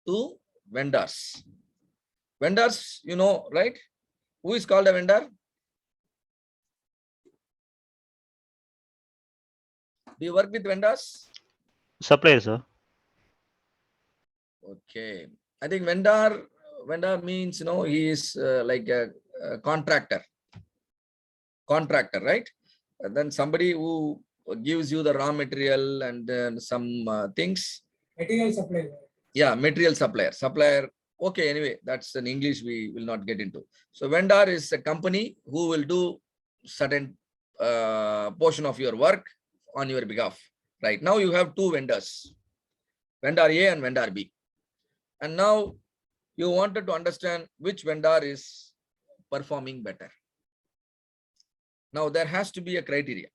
two vendors. Vendors, you know, right? Who is called a vendor? Do you work with vendors? Supplier, sir. Okay. I think vendor means, you know, he is like a contractor, right? And then somebody who gives you the raw material and some things. Material supplier. Yeah, material supplier. Okay, anyway, that's in English we will not get into. So vendor is a company who will do certain portion of your work on your behalf. Right now you have two vendors, vendor A and vendor B. And now you wanted to understand which vendor is performing better. Now there has to be a criteria.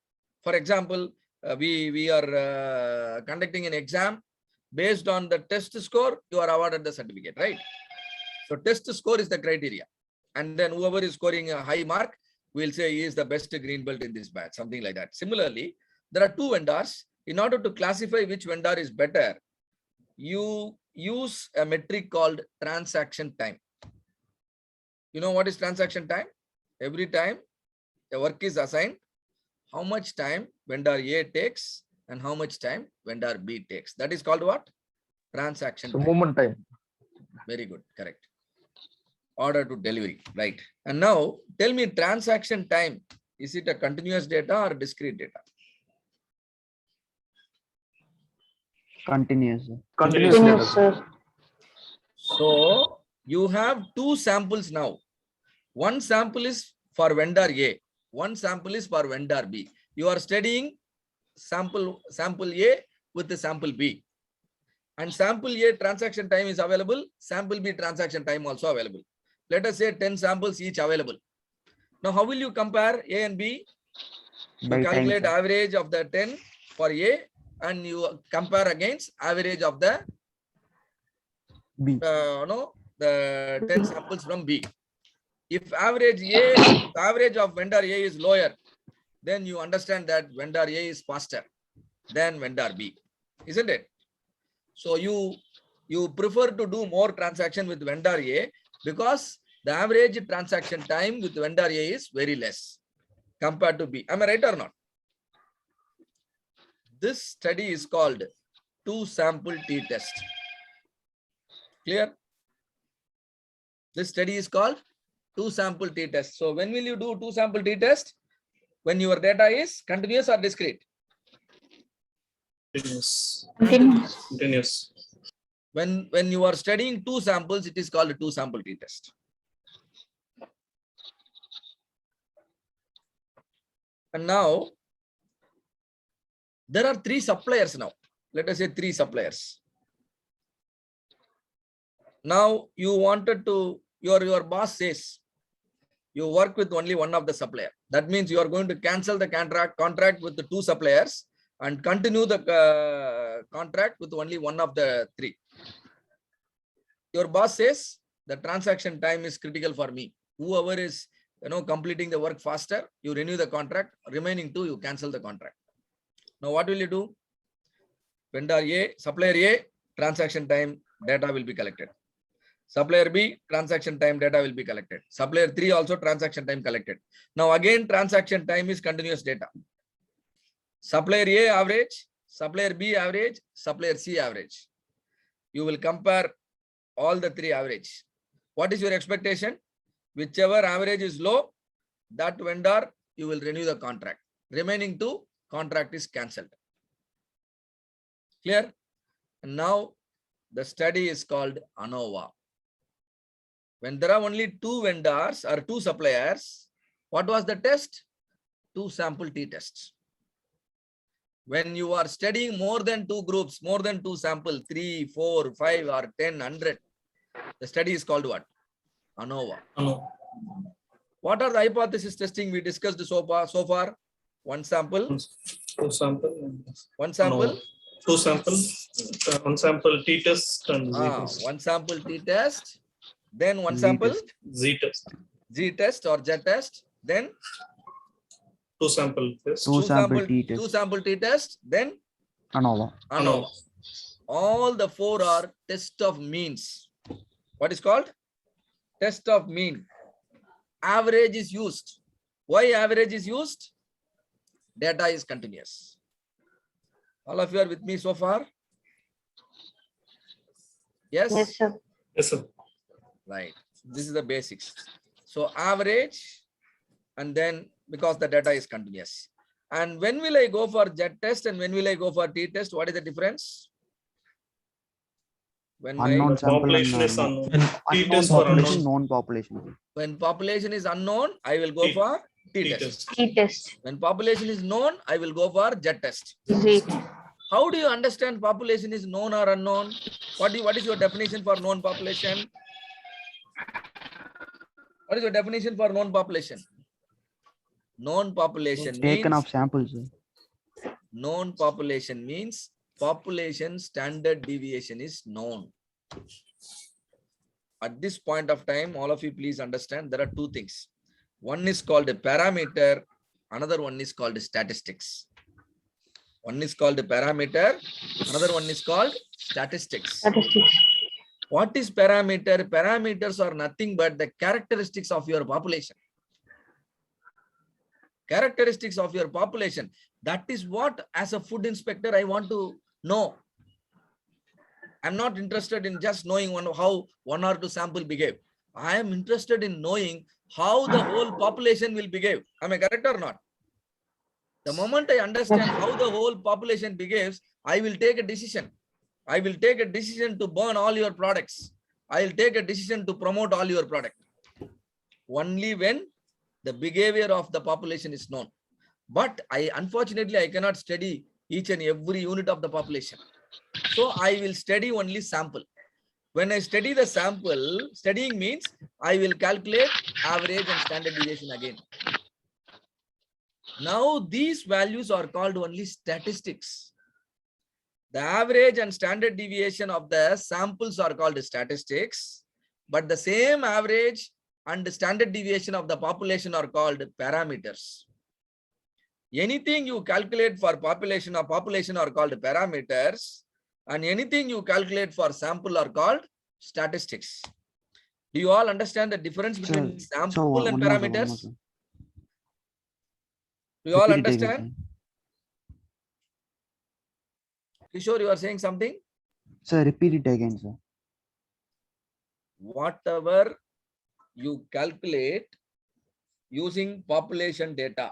For example, we are conducting an exam. Based on the test score, you are awarded the certificate, right? So test score is the criteria. And then whoever is scoring a high mark, we'll say he is the best green belt in this batch, something like that. Similarly, there are two vendors. In order to classify which vendor is better, you use a metric called transaction time. You know what is transaction time? Every time a work is assigned, how much time vendor A takes and how much time vendor B takes. That is called what? Transaction So time. movement time. Very good, correct. Order to delivery, right? And now tell me, transaction time, is it a continuous data or discrete data? Continuous. Continuous, sir. So you have two samples now. One sample is for vendor A, one sample is for vendor B. You are studying sample A with the sample B. And sample A transaction time is available, sample B transaction time also available. Let us say 10 samples each available. Now, how will you compare A and B? You By time, calculate sir. average of the 10 for A and you compare against average of the B. the 10 samples from B. If average of vendor A is lower, then you understand that vendor A is faster than vendor B, isn't it? So you prefer to do more transaction with vendor A because the average transaction time with vendor A is very less compared to B. Am I right or not? This study is called two sample t-test. Clear? This study is called two sample t-test. So when will you do two sample t-test? When your data is continuous or discrete? Continuous. Continuous. Continuous. When you are studying two samples, it is called a two sample t-test. And now there are three suppliers now. Let us say three suppliers. Now you wanted to, your boss says, you work with only one of the supplier. That means you are going to cancel the contract with the two suppliers and continue the contract with only one of the three. Your boss says the transaction time is critical for me. Whoever is completing the work faster, you renew the contract. Remaining two, you cancel the contract. Now what will you do? Vendor A, supplier A, transaction time data will be collected. Supplier B, transaction time data will be collected. Supplier 3 also transaction time collected. Now again, transaction time is continuous data. Supplier A average, supplier B average, supplier C average. You will compare all the three average. What is your expectation? Whichever average is low, that vendor, you will renew the contract. Remaining two, contract is cancelled. Clear? And now the study is called ANOVA. When there are only two vendors or two suppliers, what was the test? Two sample t-tests. When you are studying more than two groups, more than two samples, 3, 4, 5 or 10, 100, the study is called what? ANOVA. No. What are the hypothesis testing we discussed so far? One sample. Two sample. One sample. No. Two sample. One sample t-test and z-test. One sample t-test. Then one Z sample test. Z-test. z-test or z-test. Then Two sample test. Two sample t-test. Two sample t-test. Then ANOVA. ANOVA. All the four are test of means. What is called? Test of mean. Average is used. Why average is used? Data is continuous. All of you are with me so far? Yes? Yes, sir. Yes, sir. Right. This is the basics. So average, and then because the data is continuous. And when will I go for Z test and when will I go for T test? What is the difference? When Unknown The sample population and is unknown. unknown. T Unknown test for population, unknown. known population. when population is unknown, I will go T- for T T test. test. T-test. When population is known, I will go for Z test. Z. How do you understand population is known or unknown? What is your definition for known population? What is your definition for known population? Known population Taken means of samples. known population means population standard deviation is known. At this point of time, all of you please understand there are two things. One is called a parameter, another one is called statistics. One is called a parameter, another one is called statistics. Statistics. What is parameter? Parameters are nothing but the characteristics of your population. Characteristics of your population. That is what, as a food inspector, I want to know. I'm not interested in just knowing how one or two sample behave. I am interested in knowing how the whole population will behave. Am I correct or not? The moment I understand how the whole population behaves, I will take a decision. I will take a decision to burn all your products. I will take a decision to promote all your product. Only when the behavior of the population is known. But unfortunately, I cannot study each and every unit of the population. So I will study only sample. When I study the sample, studying means I will calculate average and standard deviation again. Now these values are called only statistics. The average and standard deviation of the samples are called statistics, but the same average and the standard deviation of the population are called parameters. Anything you calculate for population are called parameters, and anything you calculate for sample are called statistics. Do you all understand the difference between sample and parameters? Do you all understand? Kishore, you are saying something? Sir, repeat it again, sir. Whatever you calculate using population data,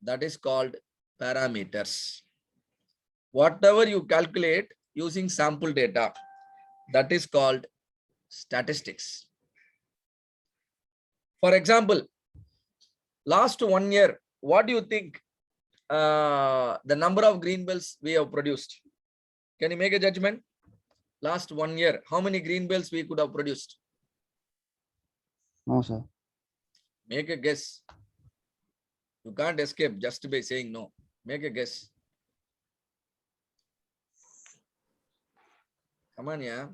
that is called parameters. Whatever you calculate using sample data, that is called statistics. For example, last 1 year, what do you think the number of green bells we have produced? Can you make a judgment? Last 1 year, how many green bells we could have produced? No, sir. Make a guess. You can't escape just by saying no. Make a guess. Come on, yeah.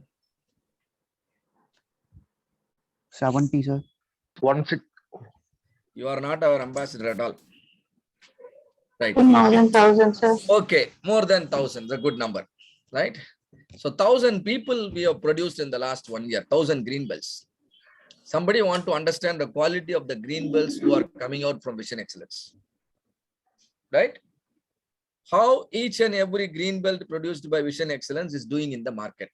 70, sir. 16. You are not our ambassador at all. Right. More than 1,000, sir. Okay, more than 1,000, a good number, right? So 1,000 people we have produced in the last 1 year, 1,000 green bells. Somebody want to understand the quality of the green bells who are coming out from Vision Excellence, right? How each and every green belt produced by Vision Excellence is doing in the market.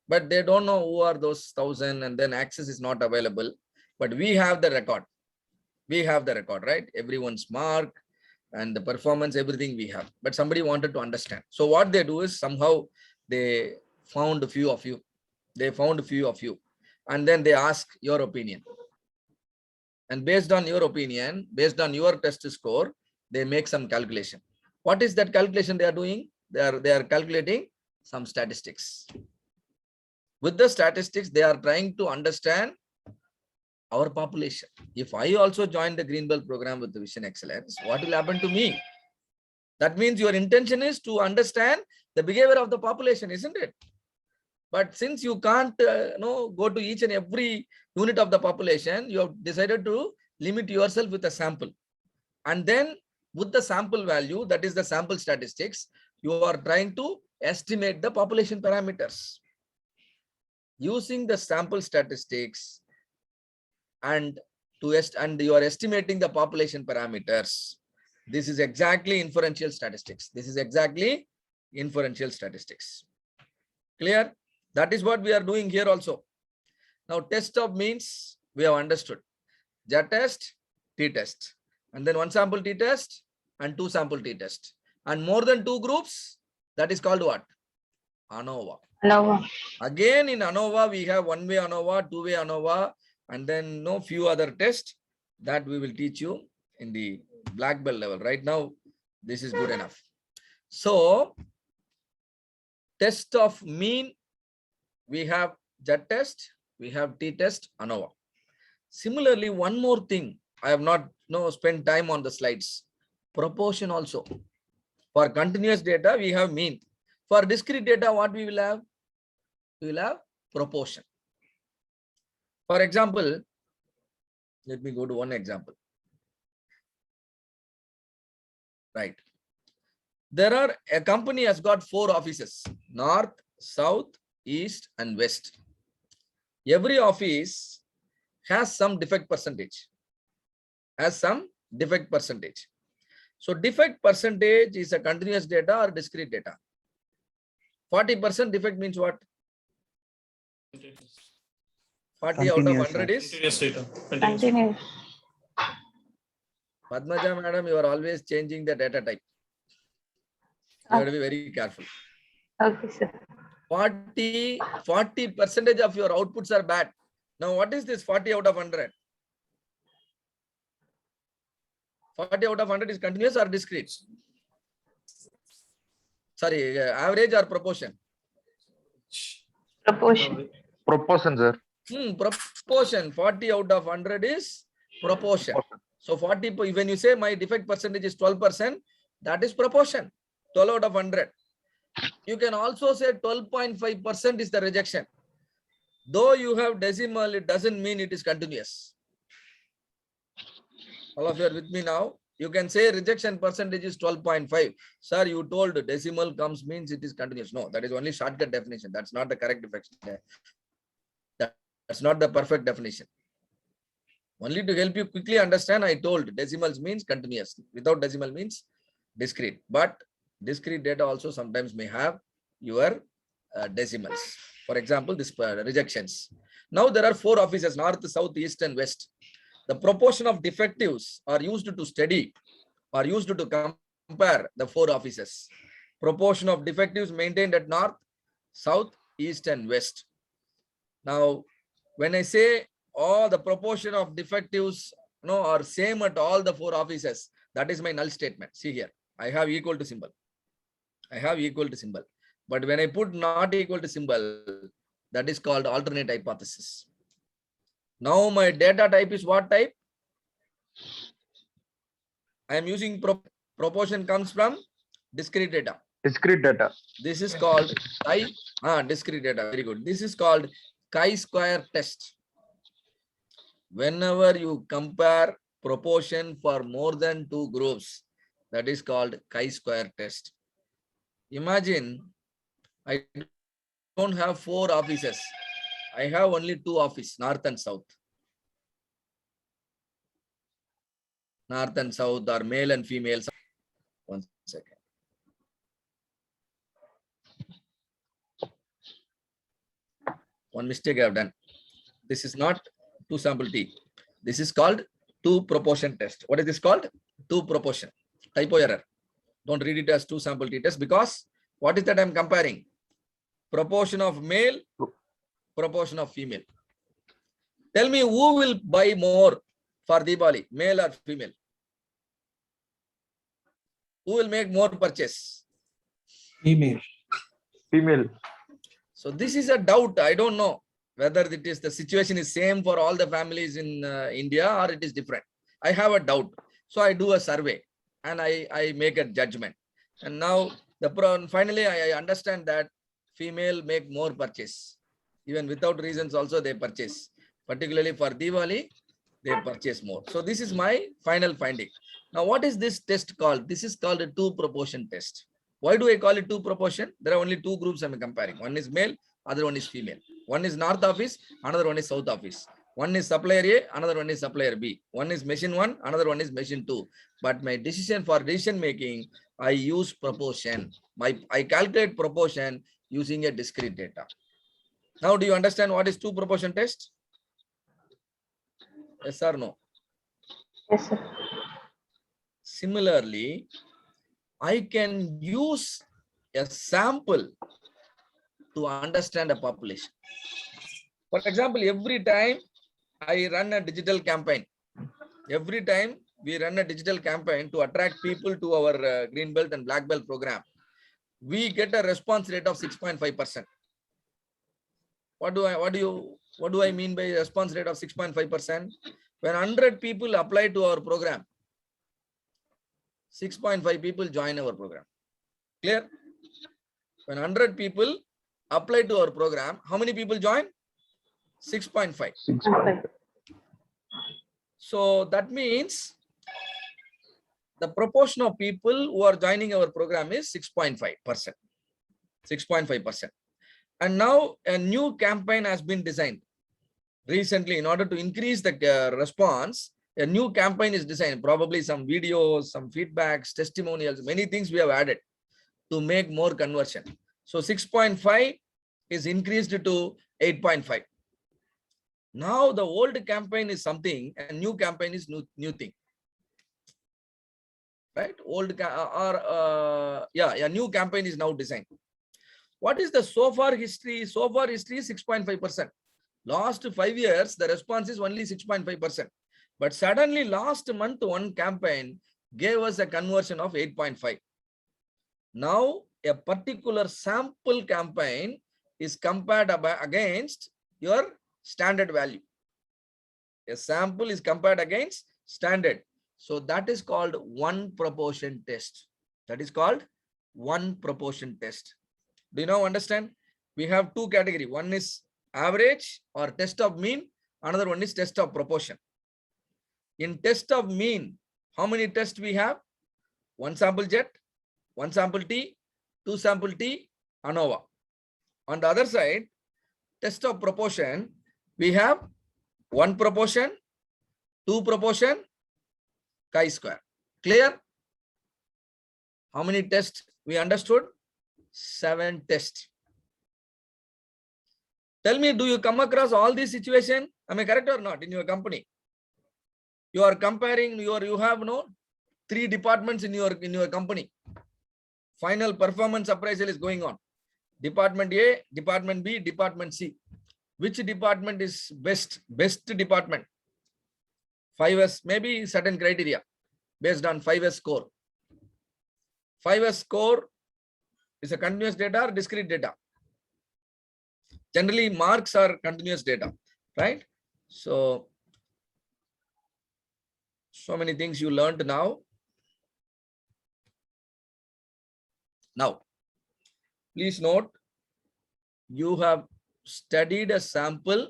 But they don't know who are those 1,000, and then access is not available. But we have the record. We have the record, right? Everyone's mark and the performance, everything we have. But somebody wanted to understand. So what they do is somehow they found a few of you. They found a few of you. And then they ask your opinion. And based on your opinion, based on your test score, they make some calculation. What is that calculation they are doing? They are calculating some statistics. With the statistics, they are trying to understand our population. If I also join the Green Belt program with the Vision Excellence, what will happen to me? That means your intention is to understand the behavior of the population, isn't it? But since you can't go to each and every unit of the population, you have decided to limit yourself with a sample. And then with the sample value, that is the sample statistics, You are trying to estimate the population parameters using the sample statistics and and you are estimating the population parameters. This is exactly inferential statistics. This is exactly inferential statistics. Clear? That is what we are doing here also. Now, test of means we have understood. Z-test, t-test, and then one sample t-test and two sample t-test, and more than two groups, that is called what? ANOVA. ANOVA. Again, in ANOVA, we have one-way ANOVA, two-way ANOVA, and then few other tests that we will teach you in the black belt level. Right now, this is good enough. So, test of mean, we have Z-test, we have t-test, ANOVA. Similarly, one more thing, I have not spent time on the slides. Proportion also. For continuous data, we have mean. For discrete data, what we will have? We will have proportion. For example, let me go to one example. Right. A company has got 4 offices: north, south, east, and west. Every office has some defect percentage. So defect percentage is a continuous data or discrete data. 40% defect means what? 40 out of Continuous, 100 is? Continuous data. Continuous. Padmaja madam, you are always changing the data type. You have to be very careful. Okay, sir. 40% of your outputs are bad. Now, what is this 40 out of 100? 40 out of 100 is continuous or discrete? Sorry, average or proportion? Proportion. Proportion, sir. Proportion. 40 out of 100 is proportion. So 40, when you say my defect percentage is 12%, that is proportion. 12 out of 100. You can also say 12.5% is the rejection. Though you have decimal, it doesn't mean it is continuous. All of you are with me now. You can say rejection percentage is 12.5. Sir, you told decimal comes means it is continuous. No, that is only shortcut definition. That's not the correct definition. That's not the perfect definition. Only to help you quickly understand, I told decimals means continuous. Without decimal means discrete. But discrete data also sometimes may have your decimals. For example, this rejections. Now there are 4 offices: north, south, east, and west. The proportion of defectives are used to study or used to compare the 4 offices. Proportion of defectives maintained at north, south, east, and west. Now, when I say the proportion of defectives are same at all the 4 offices, that is my null statement. See here, I have equal to symbol. I have equal to symbol. But when I put not equal to symbol, that is called alternate hypothesis. Now my data type is what type? I am using proportion comes from discrete data. Discrete data. This is called discrete data. Very good. This is called chi-square test. Whenever you compare proportion for more than 2 groups, that is called chi-square test. Imagine I don't have 4 offices. I have only 2 offices, north and south. North and south are male and female. One second. One mistake I have done. This is not 2 sample T. This is called 2 proportion test. What is this called? 2 proportion. Typo error. Don't read it as 2 sample T test, because what is that I am comparing? Proportion of male, proportion of female. Tell me who will buy more for Diwali, male or female? Who will make more purchase? Female. Female. So this is a doubt. I don't know whether it is the situation is same for all the families in India or it is different. I have a doubt. So I do a survey and I make a judgment. And now finally I understand that female make more purchase. Even without reasons also they purchase. Particularly for Diwali, they purchase more. So this is my final finding. Now what is this test called? This is called a 2 proportion test. Why do I call it two proportion? There are only two groups I'm comparing. One is male, other one is female. One is north office, another one is south office. One is supplier A, another one is supplier B. One is machine 1, another one is machine 2. But my decision for decision making, I use proportion. I calculate proportion using a discrete data. Now, do you understand what is two proportion test? Yes or no? Yes, sir. Similarly, I can use a sample to understand a population. For example, every time I run a digital campaign, every time we run a digital campaign to attract people to our green belt and black belt program, we get a response rate of 6.5%. What do I mean by response rate of 6.5%? When 100 people apply to our program, 6.5 people join our program. Clear? When 100 people apply to our program, how many people join? 6.5. Okay. So that means the proportion of people who are joining our program is 6.5%. 6.5%. And now a new campaign has been designed. Recently, in order to increase the response, a new campaign is designed. Probably some videos, some feedbacks, testimonials, many things we have added to make more conversion. So 6.5 is increased to 8.5. Now the old campaign is something and new campaign is new thing. Right? New campaign is now designed. What is the so far history? So far history is 6.5%. Last 5 years, the response is only 6.5%. But suddenly last month, one campaign gave us a conversion of 8.5. Now, a particular sample campaign is compared against your standard value. A sample is compared against standard. So that is called one proportion test. That is called one proportion test. Do you now understand? We have two categories. One is average or test of mean. Another one is test of proportion. In test of mean, how many tests we have? One sample jet, one sample T, two sample T, ANOVA. On the other side, test of proportion, we have one proportion, two proportion, chi-square. Clear? How many tests we understood? 7 tests. Tell me, do you come across all these situations? Am I correct or not in your company? You are comparing you have 3 departments in your company. Final performance appraisal is going on. Department A, Department B, Department C. Which department is best department? 5S, maybe certain criteria based on 5S score. 5S score is a continuous data or discrete data. Generally, marks are continuous data, right? So many things you learned now. Now, please note, you have studied a sample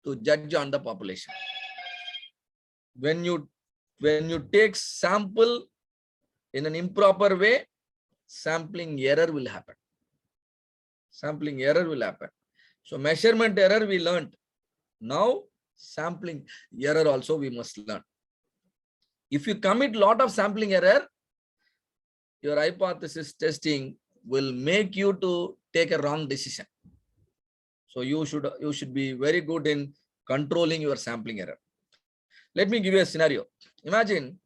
to judge on the population. When you take sample in an improper way, sampling error will happen. Sampling error will happen. So measurement error we learned. Now sampling error also we must learn. If you commit lot of sampling error, your hypothesis testing will make you to take a wrong decision. So you should be very good in controlling your sampling error. Let me give you a scenario. Imagine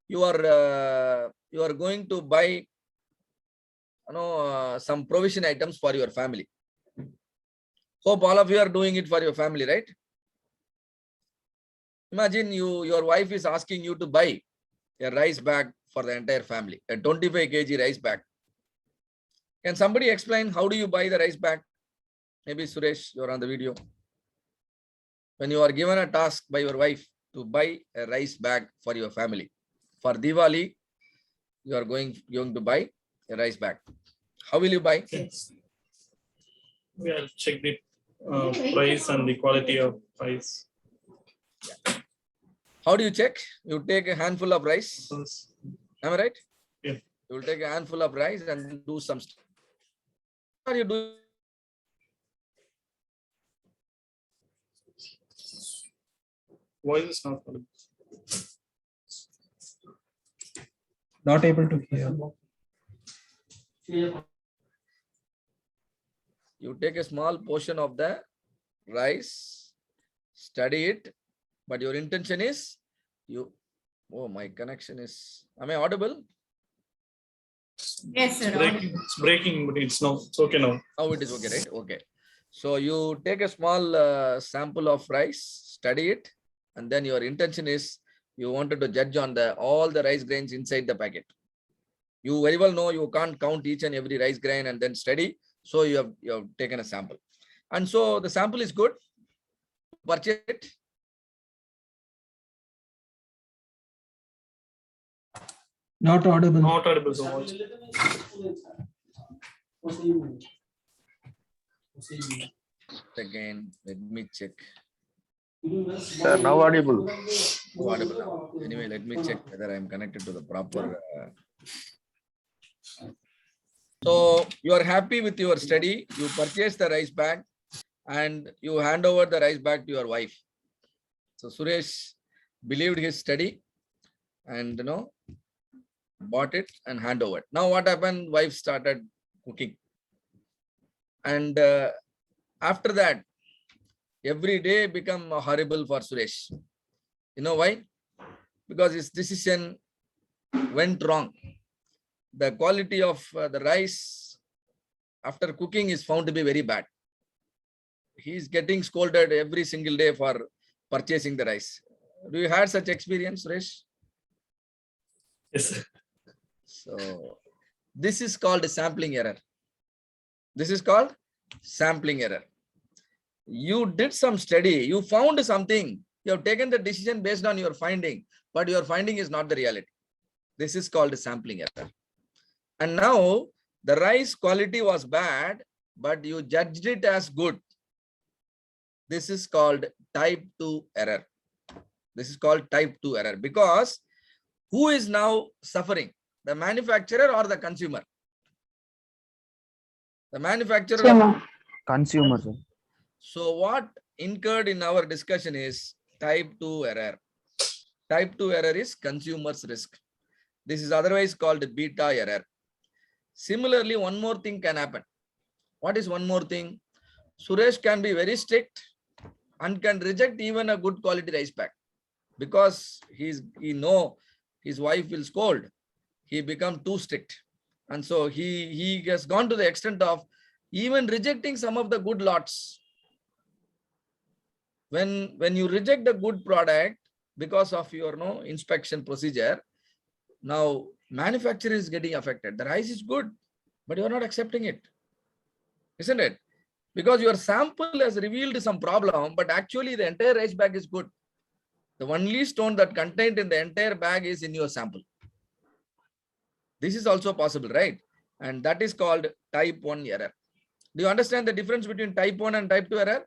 you are going to buy some provision items for your family. Hope all of you are doing it for your family, right? Imagine your wife is asking you to buy a rice bag for the entire family, a 25 kg rice bag. Can somebody explain how do you buy the rice bag? Maybe Suresh, you're on the video. When you are given a task by your wife to buy a rice bag for your family, for Diwali, you are going to buy a rice bag. How will you buy? Yes. We have checked the price and the quality of rice. How do you check? You take a handful of rice. Am I right? Yeah. You will take a handful of rice and then do some. What are you doing? Voice is not audible. Not able to hear. You take a small portion of the rice, study it, but your intention is you. Oh, my connection is. Am I audible? Yes, sir. It's breaking, but it's okay now. Oh, it is okay, right? Okay. So you take a small sample of rice, study it, and then your intention is you wanted to judge on all the rice grains inside the packet. You very well know you can't count each and every rice grain and then study. So you have taken a sample. And so the sample is good. Purchase it. Not audible. Not audible so much. Again, let me check. Sir, now audible. Oh, audible now. Anyway, let me check whether I am connected to the proper. So you are happy with your study. You purchase the rice bag and you hand over the rice bag to your wife. So Suresh believed his study and bought it and hand over. Now what happened? Wife started cooking. And after that, every day become horrible for Suresh. You know why? Because his decision went wrong. The quality of the rice after cooking is found to be very bad. He is getting scolded every single day for purchasing the rice. Do you had such experience, Suresh? Yes, sir. So this is called sampling error. This is called sampling error. You did some study, you found something, you have taken the decision based on your finding, but your finding is not the reality. This is called sampling error. And now the rice quality was bad, but you judged it as good. This is called type 2 error. This is called type 2 error because who is now suffering? The manufacturer or the consumer? The manufacturer. Consumer. Consumer, sir. So what incurred in our discussion is type 2 error. Type 2 error is consumer's risk. This is otherwise called beta error. Similarly, one more thing can happen. What is one more thing? Suresh can be very strict and can reject even a good quality rice bag because he know his wife will scold. He become too strict. And so he has gone to the extent of even rejecting some of the good lots. When you reject the good product because of your inspection procedure, now manufacturer is getting affected. The rice is good, but you are not accepting it. Isn't it? Because your sample has revealed some problem, but actually the entire rice bag is good. The only stone that contained in the entire bag is in your sample. This is also possible, right? And that is called type 1 error. Do you understand the difference between type 1 and type 2 error?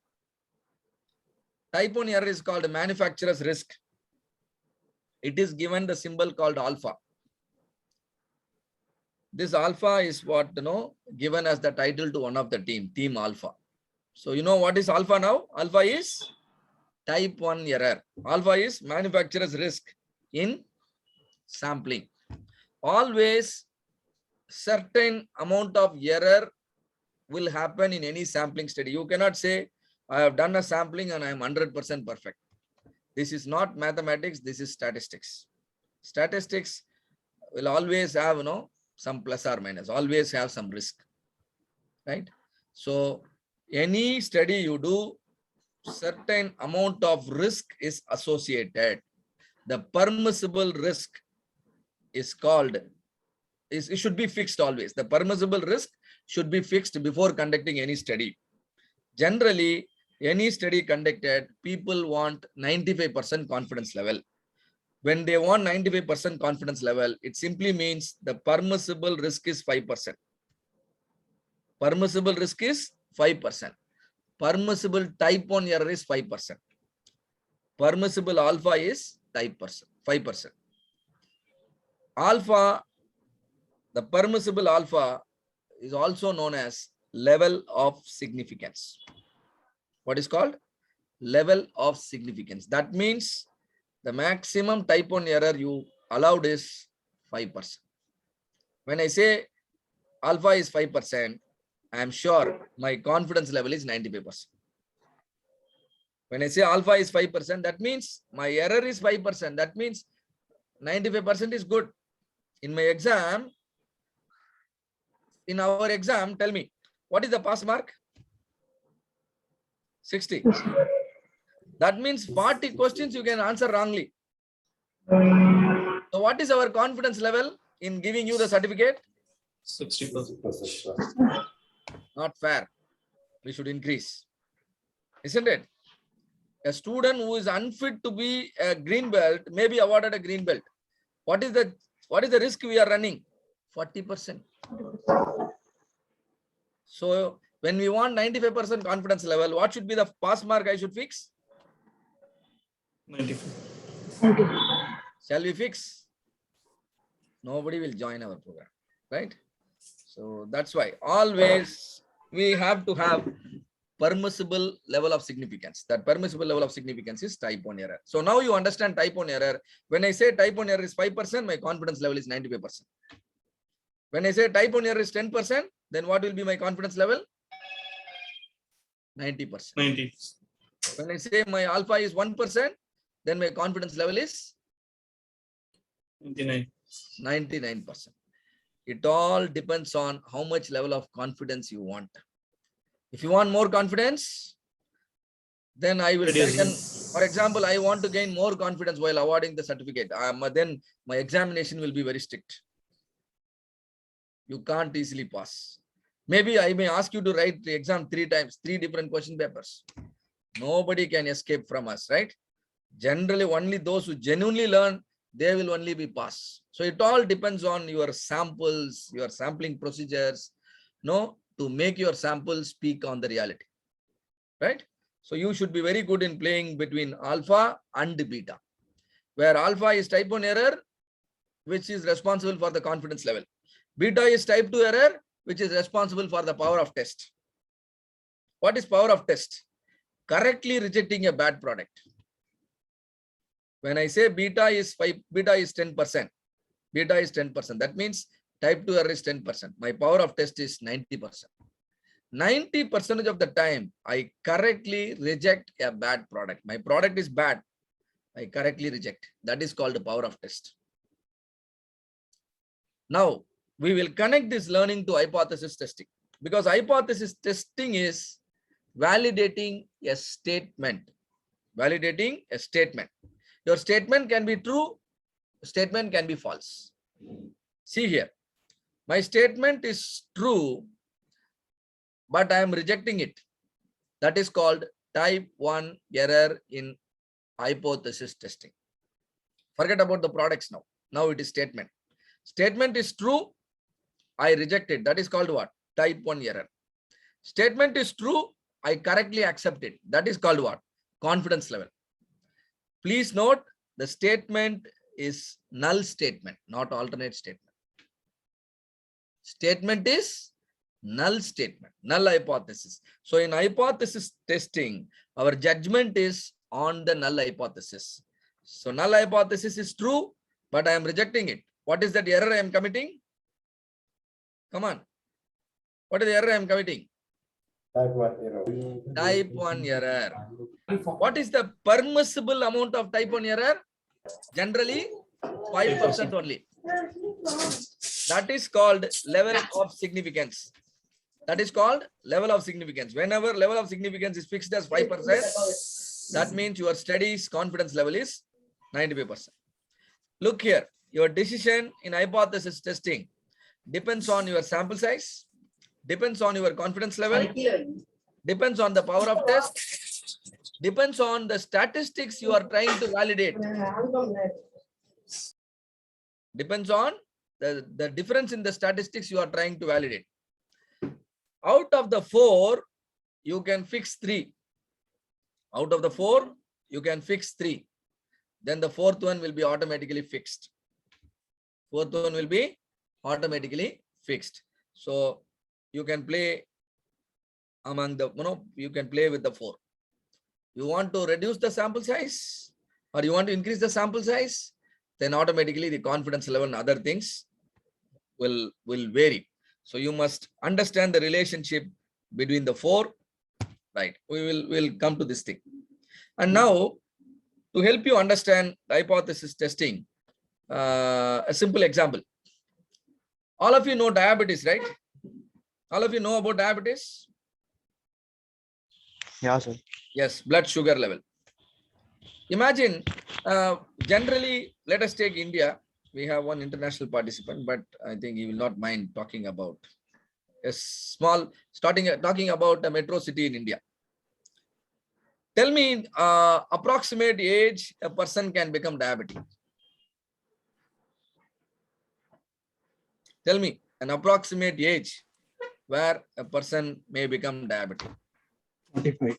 Type 1 error is called manufacturer's risk. It is given the symbol called alpha. This alpha is what given as the title to one of the team alpha. So you know what is alpha now? Alpha is type 1 error. Alpha is manufacturer's risk in sampling. Always certain amount of error will happen in any sampling study. You cannot say, I have done a sampling and I am 100% perfect. This is not mathematics, this is statistics. Statistics will always have some plus or minus, always have some risk, right? So any study you do, certain amount of risk is associated. The permissible risk is called, it should be fixed always. The permissible risk should be fixed before conducting any study. Generally, any study conducted, people want 95% confidence level. When they want 95% confidence level, it simply means the permissible risk is 5%. Permissible risk is 5%. Permissible type 1 error is 5%. Permissible alpha is type 5%. Alpha, the permissible alpha is also known as level of significance. What is called? Level of significance. That means the maximum type 1 error you allowed is 5%. When I say alpha is 5%, I am sure my confidence level is 95%. When I say alpha is 5%, that means my error is 5%. That means 95% is good. In my exam, in our exam, tell me, what is the pass mark? 60. That means 40 questions you can answer wrongly. So what is our confidence level in giving you the certificate? 60%. Not fair. We should increase. Isn't it? A student who is unfit to be a green belt may be awarded a green belt. What is the risk we are running? 40%. So when we want 95% confidence level, what should be the pass mark I should fix? 95. Shall we fix? Nobody will join our program, right? So that's why always we have to have permissible level of significance. That permissible level of significance is type 1 error. So now you understand type 1 error. When I say type 1 error is 5%, my confidence level is 95%. When I say type 1 error is 10%, then what will be my confidence level? 90%. 90. When I say my alpha is 1%, then my confidence level is 99. 99%. It all depends on how much level of confidence you want. If you want more confidence, then I will Reduce. for example, I want to gain more confidence while awarding the certificate. Then my examination will be very strict. You can't easily pass. Maybe I may ask you to write the exam 3 times, 3 different question papers. Nobody can escape from us, right? Generally, only those who genuinely learn, they will only be passed. So it all depends on your samples, your sampling procedures, to make your samples speak on the reality, right? So you should be very good in playing between alpha and beta, where alpha is type 1 error, which is responsible for the confidence level. Beta is type 2 error, which is responsible for the power of test. What is power of test? Correctly rejecting a bad product. When I say beta is 10%, beta is 10%. That means type 2 error is 10%. My power of test is 90%. 90% of the time, I correctly reject a bad product. My product is bad. I correctly reject. That is called the power of test. Now, we will connect this learning to hypothesis testing, because hypothesis testing is validating a statement. Validating a statement. Your statement can be true, statement can be false. See here, my statement is true, but I am rejecting it. That is called type 1 error in hypothesis testing. Forget about the products now. Now it is statement. Statement is true, I reject it. That is called what? Type 1 error. Statement is true, I correctly accept it. That is called what? Confidence level. Please note, the statement is null statement, not alternate statement. Statement is null statement, null hypothesis. So in hypothesis testing, our judgment is on the null hypothesis. So null hypothesis is true, but I am rejecting it. What is that error I am committing? Come on. What is the error I am committing? Type 1 error. Type 1 error. What is the permissible amount of type 1 error? Generally, 5% only. That is called level of significance. That is called level of significance. Whenever level of significance is fixed as 5%, that means your studies confidence level is 95%. Look here, your decision in hypothesis testing depends on your sample size, depends on your confidence level, depends on the power of test, depends on the statistics you are trying to validate. Depends on the difference in the statistics you are trying to validate. Out of the 4, you can fix 3. Out of the 4, you can fix 3. Then the 4th one will be automatically fixed. 4th one will be automatically fixed. So you can play among the, you can play with the 4. You want to reduce the sample size or you want to increase the sample size, then automatically the confidence level and other things will vary. So you must understand the relationship between the 4, right? We'll come to this thing. And now to help you understand the hypothesis testing, a simple example. All of you know diabetes, right? All of you know about diabetes? Yeah, sir. Yes, blood sugar level. Imagine, generally, let us take India. We have one international participant, but I think he will not mind talking about a small, talking about a metro city in India. Tell me, approximate age a person can become diabetic. Tell me an approximate age where a person may become diabetic. 45.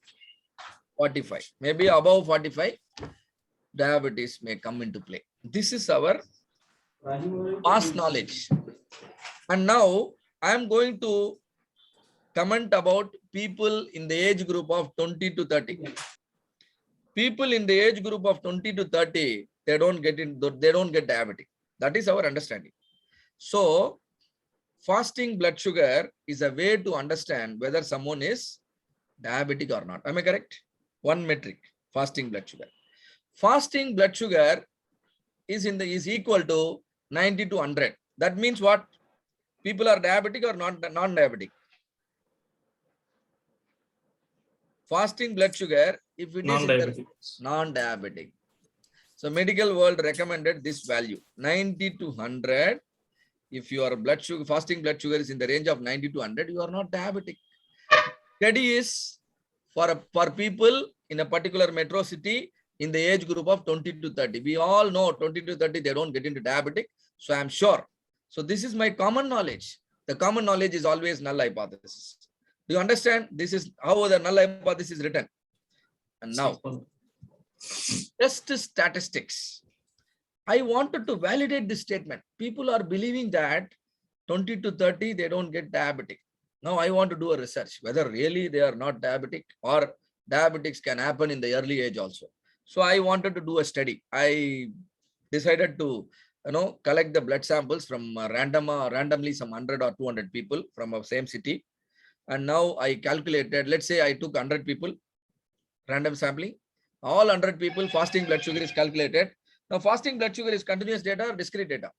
45. Maybe above 45, diabetes may come into play. This is our past knowledge. And now I am going to comment about people in the age group of 20 to 30. People in the age group of 20 to 30, they don't get diabetic. That is our understanding. So fasting blood sugar is a way to understand whether someone is diabetic or not. Am I correct? One metric, fasting blood sugar. Fasting blood sugar is equal to 90 to 100. That means what? People are diabetic or non-diabetic. Fasting blood sugar, if it is non-diabetic. So medical world recommended this value, 90 to 100. If your blood sugar, fasting blood sugar is in the range of 90 to 100, you are not diabetic. Study is for people in a particular metro city in the age group of 20 to 30. We all know 20 to 30, they don't get into diabetic. So I'm sure. So this is my common knowledge. The common knowledge is always null hypothesis. Do you understand? This is how the null hypothesis is written. And now, test statistics. I wanted to validate this statement. People are believing that 20 to 30, they don't get diabetic. Now I want to do a research whether really they are not diabetic or diabetics can happen in the early age also. So I wanted to do a study. I decided to collect the blood samples from randomly some 100 or 200 people from the same city. And now I calculated, let's say I took 100 people, random sampling. All 100 people, fasting blood sugar is calculated. Now fasting blood sugar is continuous data or discrete data?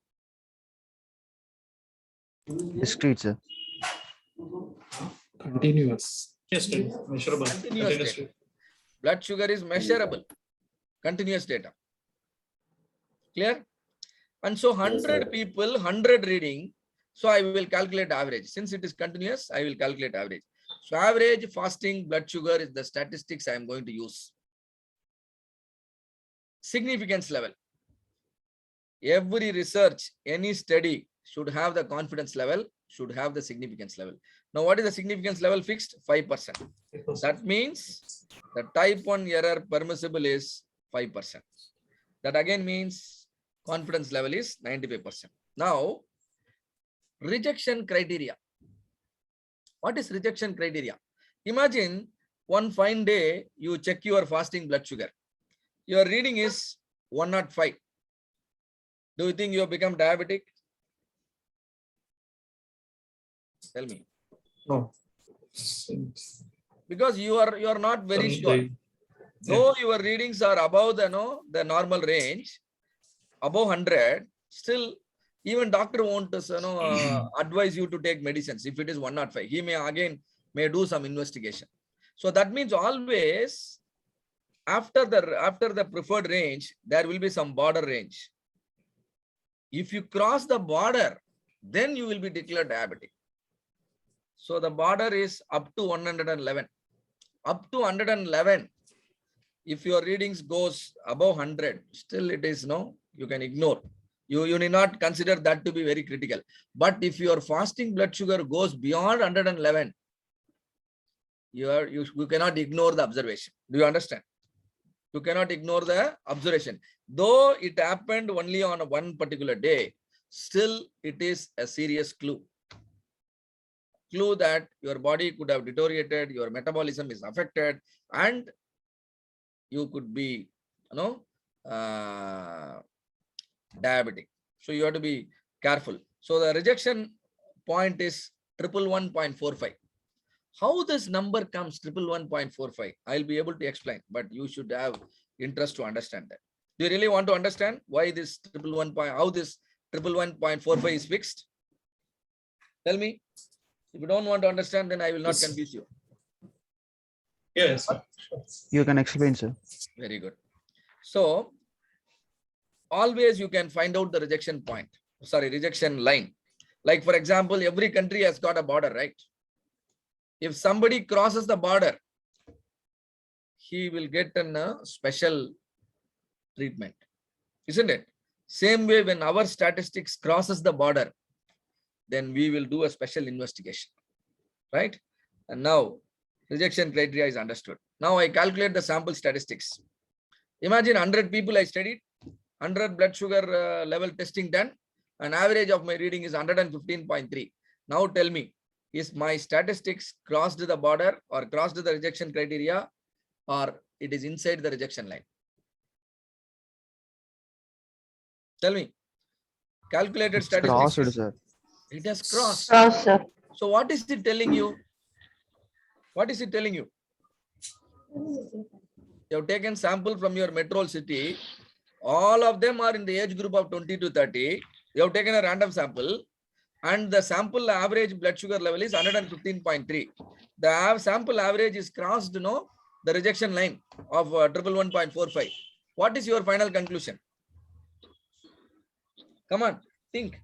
Discrete, sir. Continuous. Yes, measurable. Continuous data. Blood sugar is measurable. Continuous data. Clear? And so 100 people, 100 reading. So I will calculate average. Since it is continuous, I will calculate average. So average fasting blood sugar is the statistics I am going to use. Significance level. Every research, any study should have the confidence level, should have the significance level. Now, what is the significance level fixed? 5%. That means the type 1 error permissible is 5%. That again means confidence level is 95%. Now, rejection criteria. What is rejection criteria? Imagine one fine day, you check your fasting blood sugar. Your reading is 105. Do you think you have become diabetic? Tell me. No. Because you are not very sure. Though your readings are above the normal range, above 100, still even doctor won't advise you to take medicines if it is 105. He may do some investigation. So that means always after the preferred range, there will be some border range. If you cross the border, then you will be declared diabetic. So the border is up to 111. Up to 111. If your readings goes above 100, still it is you can ignore. You need not consider that to be very critical. But if your fasting blood sugar goes beyond 111, you cannot ignore the observation. Do you understand? You cannot ignore the observation. Though it happened only on one particular day, still it is a serious clue. Clue that your body could have deteriorated, your metabolism is affected, and you could be, diabetic. So you have to be careful. So the rejection point is 111.45. How this number comes 111.45? I'll be able to explain, but you should have interest to understand that. Do you really want to understand why this 111 how this 111.45 is fixed? Tell me. If you don't want to understand, then I will not Yes. confuse you. Yes, sir. You can explain, sir. Very good. So always you can find out the rejection point. Sorry, rejection line. Like for example, every country has got a border, right? If somebody crosses the border, he will get a special treatment, isn't it? Same way, when our statistics crosses the border, then we will do a special investigation, right? And now rejection criteria is understood. Now I calculate the sample statistics. Imagine 100 people I studied, 100 blood sugar level testing done, an average of my reading is 115.3. Now tell me, is my statistics crossed the border or crossed the rejection criteria, or it is inside the rejection line? Tell me. Calculated statistics. Crossed, sir. It has crossed. Cross, sir. So what is it telling you? What is it telling you? You have taken sample from your metro city. All of them are in the age group of 20 to 30. You have taken a random sample, and the sample average blood sugar level is 115.3. The sample average is crossed, the rejection line of 111.45. What is your final conclusion? Come on, think.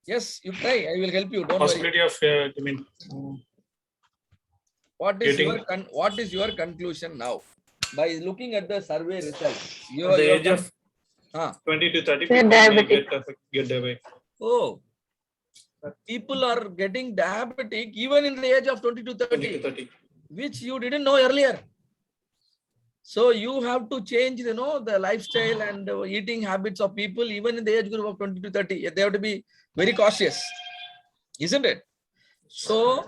Yes, you try. I will help you. Don't worry. Possibility of, What is getting- what is your conclusion now? By looking at the survey results, you at the are age of 20 to 30, They're people may diabetic. get diabetic. oh, people are getting diabetic even in the age of 20 to 20 to 30, 30. which you didn't know earlier. So you have to change, the lifestyle and eating habits of people even in the age group of 20 to 30. They have to be very cautious, isn't it? So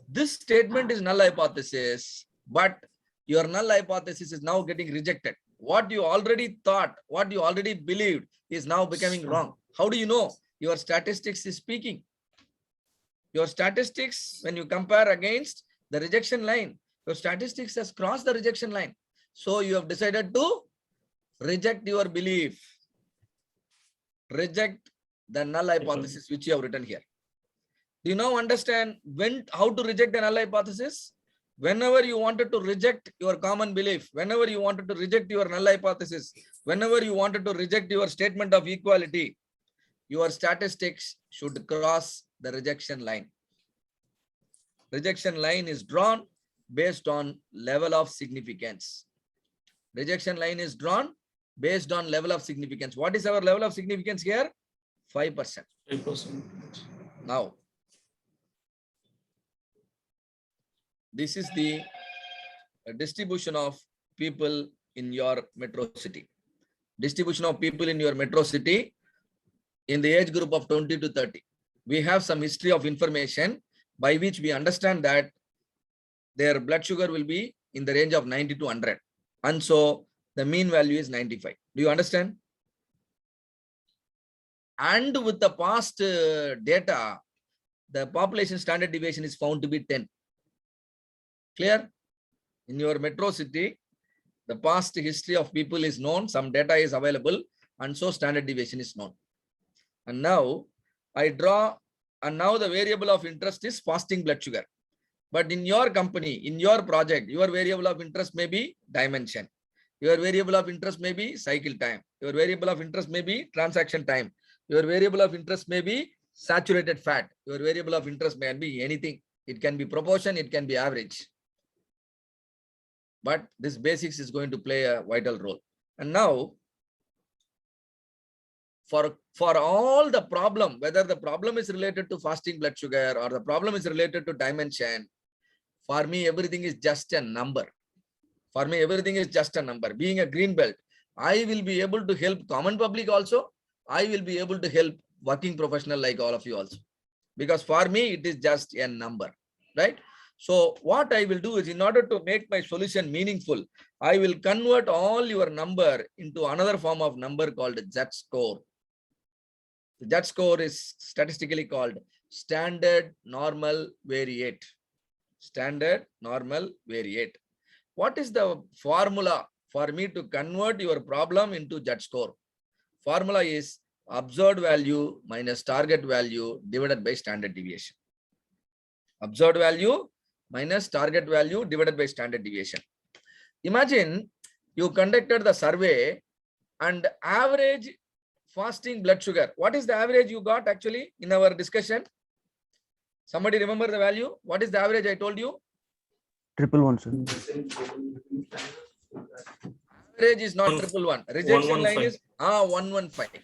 this statement is null hypothesis, but your null hypothesis is now getting rejected. What you already thought, what you already believed is now becoming wrong. How do you know? Your statistics is speaking. Your statistics, when you compare against the rejection line, your statistics has crossed the rejection line. So you have decided to reject your belief. Reject the null hypothesis which you have written here. Do you now understand how to reject the null hypothesis? Whenever you wanted to reject your common belief, whenever you wanted to reject your null hypothesis, whenever you wanted to reject your statement of equality, your statistics should cross the rejection line. Rejection line is drawn based on level of significance. Rejection line is drawn based on level of significance. What is our level of significance here? 5%. 5%. Now, this is the distribution of people in your metro city. Distribution of people in your metro city in the age group of 20 to 30. We have some history of information by which we understand that their blood sugar will be in the range of 90 to 100. And so the mean value is 95. Do you understand? And with the past data, the population standard deviation is found to be 10. Clear? In your metro city, the past history of people is known, some data is available, and so standard deviation is known. And now now the variable of interest is fasting blood sugar. But in your company, in your project, your variable of interest may be dimension. Your variable of interest may be cycle time. Your variable of interest may be transaction time. Your variable of interest may be saturated fat. Your variable of interest may be anything. It can be proportion, it can be average. But this basics is going to play a vital role. And now, for all the problem, whether the problem is related to fasting blood sugar or the problem is related to dimension, for me, everything is just a number. For me, everything is just a number. Being a green belt, I will be able to help common public also. I will be able to help working professional like all of you also. Because for me, it is just a number, right? So what I will do is, in order to make my solution meaningful, I will convert all your number into another form of number called Z-score. The Z-score is statistically called standard normal variate. Standard normal variate. What is the formula for me to convert your problem into Z-score? Formula is observed value minus target value divided by standard deviation. Observed value minus target value divided by standard deviation. Imagine you conducted the survey and average fasting blood sugar. What is the average you got actually in our discussion? Somebody remember the value? What is the average I told you? 111, sir. Average is not 111. Rejection line 115. is 115.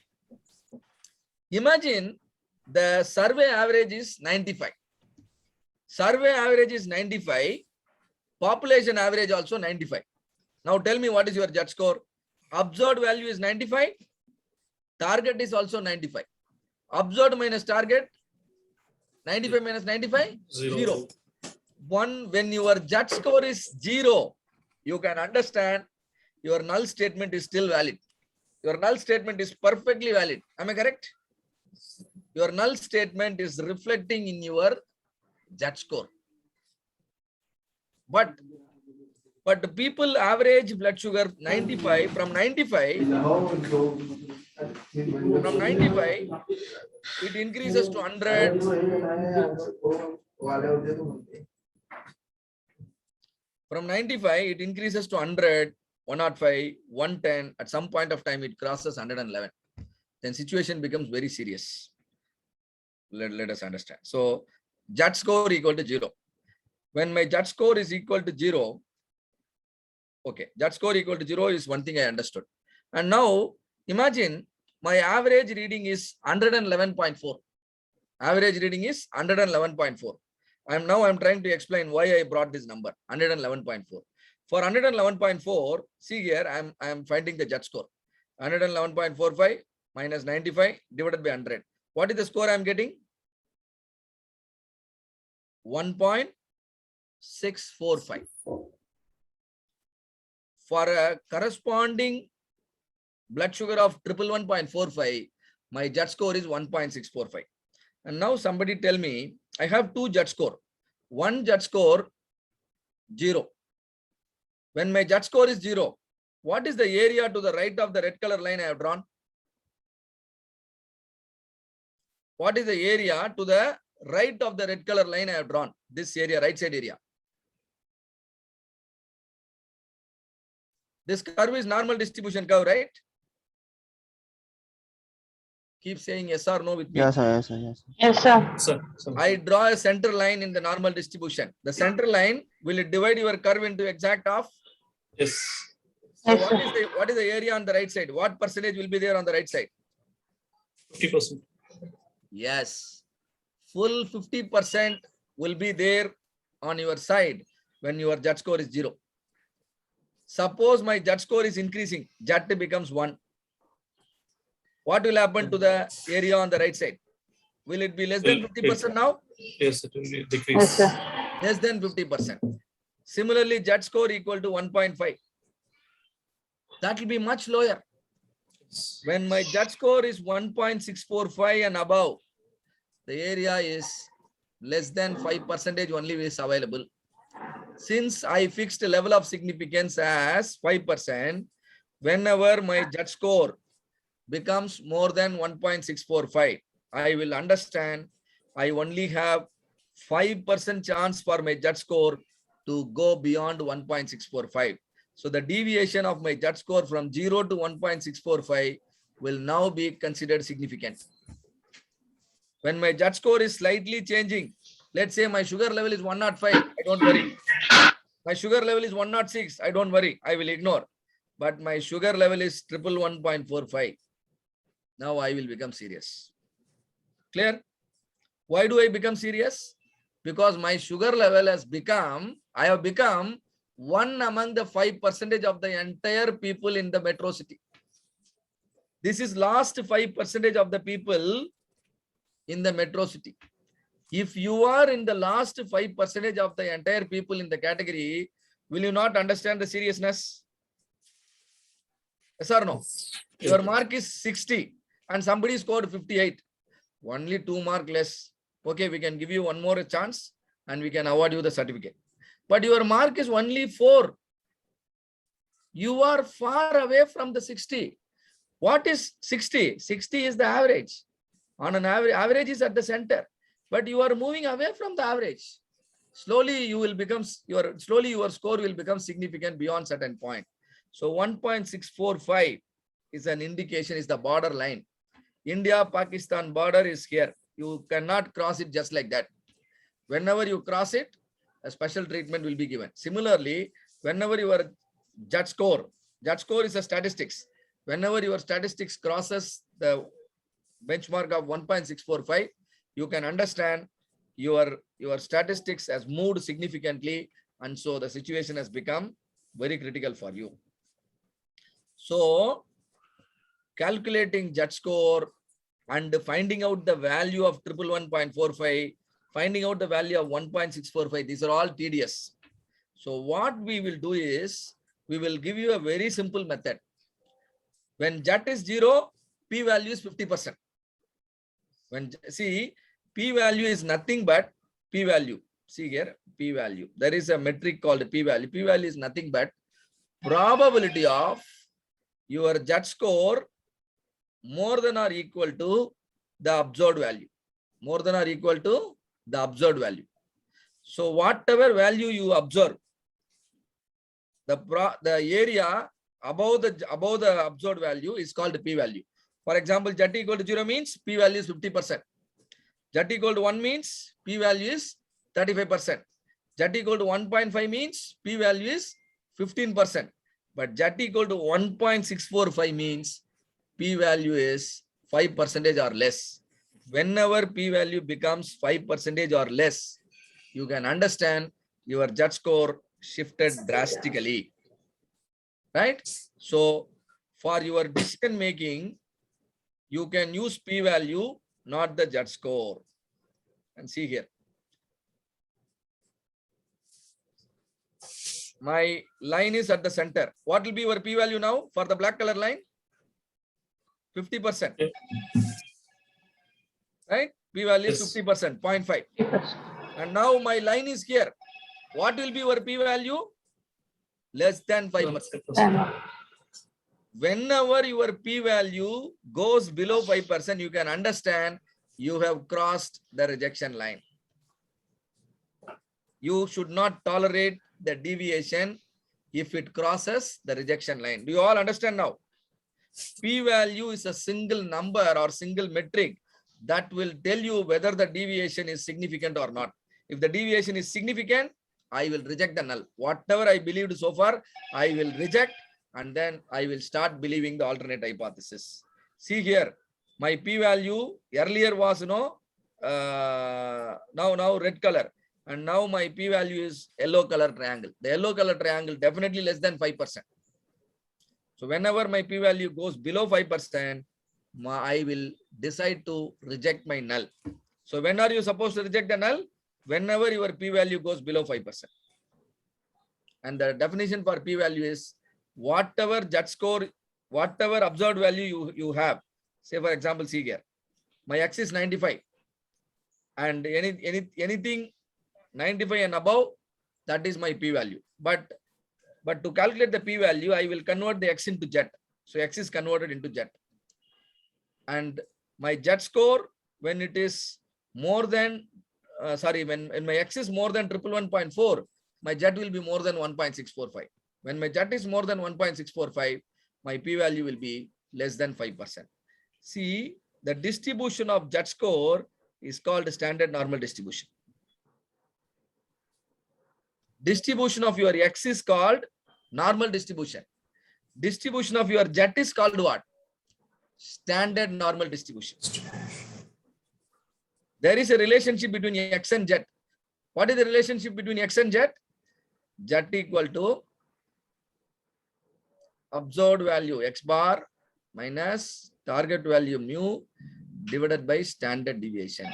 Imagine the survey average is 95. Survey average is 95. Population average also 95. Now tell me, what is your Z-score? Observed value is 95. Target is also 95. Observed minus target, 95 minus 95, 0. When your Z-score is 0, you can understand your null statement is still valid. Your null statement is perfectly valid. Am I correct? Your null statement is reflecting in your Z-score. But the people average blood sugar 95. From 95, it increases to 100. From 95, it increases to 100, 105, 110. At some point of time, it crosses 111. Then situation becomes very serious. Let us understand. So Z-score equal to 0. When my Z-score is equal to 0, okay, Z-score equal to 0 is one thing I understood. And now imagine my average reading is 111.4. Average reading is 111.4. I'm trying to explain why I brought this number 111.4. For 111.4, see here, I'm finding the Z-score. 111.45 minus 95 divided by 100. What is the score I'm getting? 1.645. For a corresponding blood sugar of 111.45, my Z-score is 1.645. And now somebody tell me, I have two Z-score. One Z-score 0. When my Z-score is 0, what is the area to the right of the red color line I have drawn? What is the area to the right of the red color line I have drawn? This area, right side area. This curve is normal distribution curve, right? Keep saying yes or no with me. Yes, sir. Yes, sir. Yes, sir. Yes, sir. Sir. I draw a center line in the normal distribution. The center line, will it divide your curve into exact half? Yes. So Yes, sir. what is the area on the right side? What percentage will be there on the right side? 50%. Yes. Full 50% will be there on your side when your Z-score is 0. Suppose my Z-score is increasing, Z becomes 1. What will happen to the area on the right side? Will it be less than 50% now? Yes, it will be Yes, decrease. sir. Less than 50%. Similarly, Z-score equal to 1.5. That will be much lower. When my Z-score is 1.645 and above, the area is less than 5% only is available. Since I fixed a level of significance as 5%, whenever my Z-score becomes more than 1.645, I will understand I only have 5% chance for my Z-score to go beyond 1.645. So the deviation of my Z-score from 0 to 1.645 will now be considered significant. When my Z-score is slightly changing, let's say my sugar level is 105, I don't worry. My sugar level is 106, I don't worry, I will ignore. But my sugar level is 111.45. Now I will become serious. Clear? Why do I become serious? Because my sugar level has become, I have become one among the 5% of the entire people in the metro city. This is last 5% of the people in the metro city. If you are in the last 5% of the entire people in the category, will you not understand the seriousness? Yes or no? Your mark is 60 and somebody scored 58. Only 2 marks less. Okay, we can give you one more chance and we can award you the certificate. But your mark is only 4. You are far away from the 60. What is 60? 60 is the average. On an average is at the center. But you are moving away from the average. Slowly you will become, your score will become significant beyond certain point. So 1.645 is an indication, is the border line. India-Pakistan border is here. You cannot cross it just like that. Whenever you cross it, a special treatment will be given. Similarly, whenever your judge score is a statistics. Whenever your statistics crosses the benchmark of 1.645, you can understand your statistics has moved significantly, and so the situation has become very critical for you. So calculating judge score and finding out the value of 111.45, finding out the value of 1.645, these are all tedious. So what we will do is, we will give you a very simple method. When JAT is 0, P value is 50%. When, see, P value is nothing but P value. See here, P value. There is a metric called P value. P value is nothing but probability of your JAT score more than or equal to the observed value. More than or equal to the observed value. So whatever value you observe, the area above the observed value is called P value. For example, JAT equal to 0 means P value is 50%. JAT equal to 1 means P value is 35%. JAT equal to 1.5 means P value is 15%. But JAT equal to 1.645 means P value is 5% or less. Whenever P value becomes 5% or less, you can understand your JAT score shifted drastically. Right? So for your decision making, you can use P value, not the JAT score. And see here. My line is at the center. What will be your P value now for the black color line? 50%. Right? P value is 50%, 0.5. And now my line is here. What will be your P value? Less than 5%. Whenever your P value goes below 5%, you can understand you have crossed the rejection line. You should not tolerate the deviation if it crosses the rejection line. Do you all understand now? P value is a single number or single metric that will tell you whether the deviation is significant or not. If the deviation is significant, I will reject the null. Whatever I believed so far, I will reject, and then I will start believing the alternate hypothesis. See here, my P value earlier was now red color, and now my P value is yellow color triangle. The yellow color triangle definitely less than 5%. So whenever my P value goes below 5%, I will decide to reject my null. So when are you supposed to reject the null? Whenever your P value goes below 5%. And the definition for P value is whatever JAT score, whatever observed value you have. Say for example, see here, my X is 95, and anything 95 and above, that is my P value. But to calculate the P value, I will convert the X into JAT. So X is converted into JAT. And my JAT score, when it is more than, when my X is more than 111.4, my JAT will be more than 1.645. When my JAT is more than 1.645, my P value will be less than 5%. See, the distribution of JAT score is called standard normal distribution. Distribution of your X is called normal distribution. Distribution of your JAT is called what? Standard normal distribution. There is a relationship between X and JAT. What is the relationship between X and JAT? Z equal to observed value X bar minus target value mu divided by standard deviation,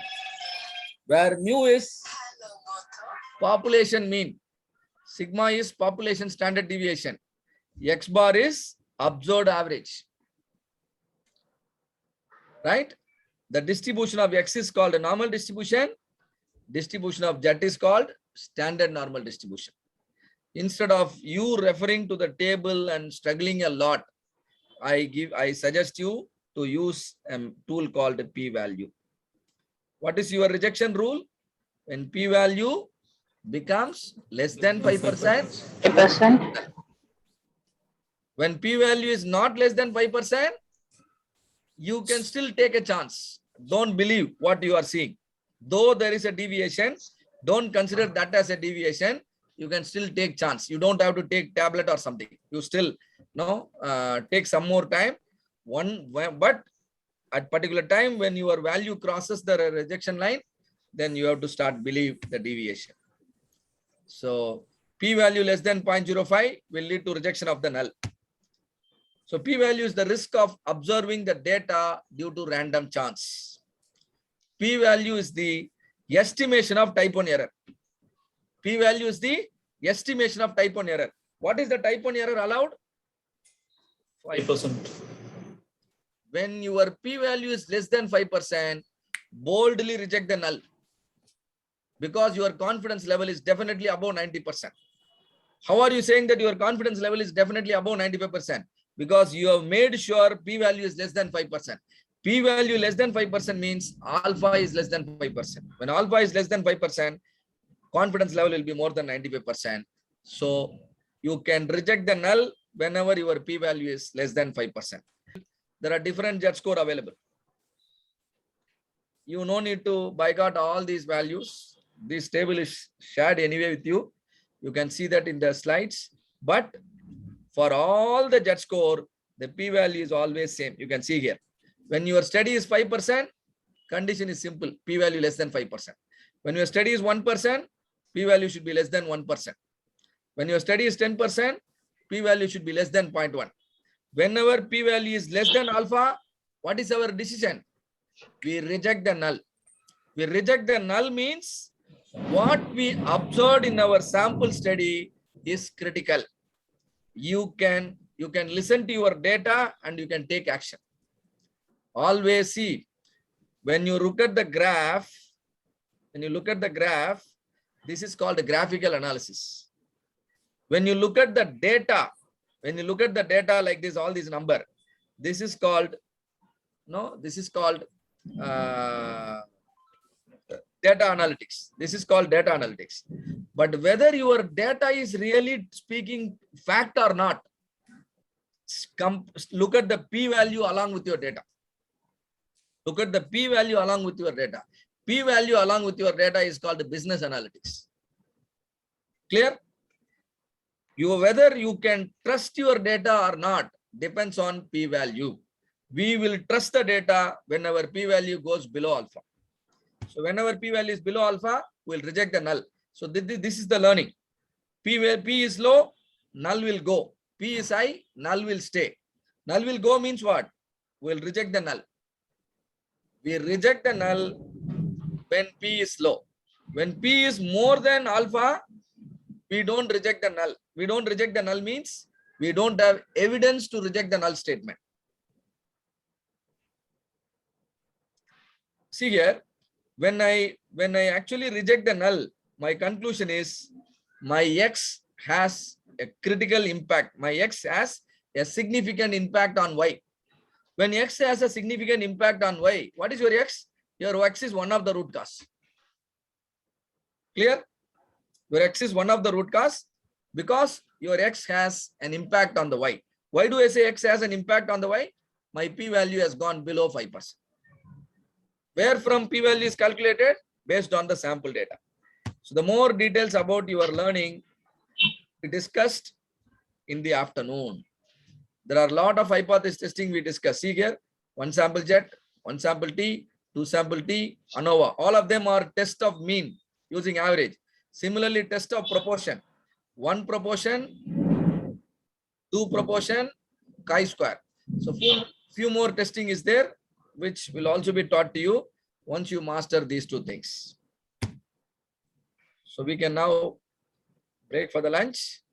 where mu is population mean, sigma is population standard deviation, X bar is observed average, right? The distribution of X is called a normal distribution. Distribution of Z is called standard normal distribution. Instead of you referring to the table and struggling a lot, I suggest you to use a tool called p-value. What is your rejection rule? When p-value becomes less than 5%, 5%. when p-value is not less than 5%, you can still take a chance. Don't believe what you are seeing. Though there is a deviation, don't consider that as a deviation. You can still take chance. You don't have to take tablet or something. You still take some more time. But at particular time when your value crosses the rejection line, then you have to start believe the deviation. So p-value less than 0.05 will lead to rejection of the null. So p-value is the risk of observing the data due to random chance. P-value is the estimation of type 1 error. P-value is the estimation of type 1 error. What is the type 1 error allowed? 5%. When your p-value is less than 5%, boldly reject the null, because your confidence level is definitely above 90%. How are you saying that your confidence level is definitely above 95%? Because you have made sure p-value is less than 5%. P-value less than 5% means alpha is less than 5%. When alpha is less than 5%, confidence level will be more than 95%. So you can reject the null whenever your p-value is less than 5%. There are different Z score available. You no need to boycott all these values. This table is shared anyway with you. You can see that in the slides. But for all the Z score, the p-value is always same. You can see here. When your study is 5%, condition is simple. P-value less than 5%. When your study is 1%, p-value should be less than 1%. When your study is 10%, p-value should be less than 0.1. Whenever p-value is less than alpha, what is our decision? We reject the null. We reject the null means what we observed in our sample study is critical. You can listen to your data and you can take action. Always see, when you look at the graph, this is called a graphical analysis. When you look at the data, like this, all these number, this is called data analytics. This is called data analytics. But whether your data is really speaking fact or not, look at the p-value along with your data. Look at the p-value along with your data. P-value along with your data is called business analytics. Clear? Whether you can trust your data or not depends on p-value. We will trust the data whenever p-value goes below alpha. So whenever p-value is below alpha, we'll reject the null. So this is the learning. P is low, null will go. P is high, null will stay. Null will go means what? We'll reject the null. We reject the null when P is low. When P is more than alpha, we don't reject the null. We don't reject the null means we don't have evidence to reject the null statement. See here, when I actually reject the null, my conclusion is my X has a critical impact. My X has a significant impact on Y. When X has a significant impact on Y, what is your X? Your X is one of the root cause. Clear? Your X is one of the root cause because your X has an impact on the Y. Why do I say X has an impact on the Y? My p-value has gone below 5%. Where from p-value is calculated? Based on the sample data. So the more details about your learning we discussed in the afternoon. There are a lot of hypothesis testing we discussed. See here, one sample Z, one sample T, two sample T, ANOVA. All of them are test of mean using average. Similarly, test of proportion. 1 proportion, 2 proportion, chi-square. So few more testing is there, which will also be taught to you once you master these two things. So we can now break for the lunch.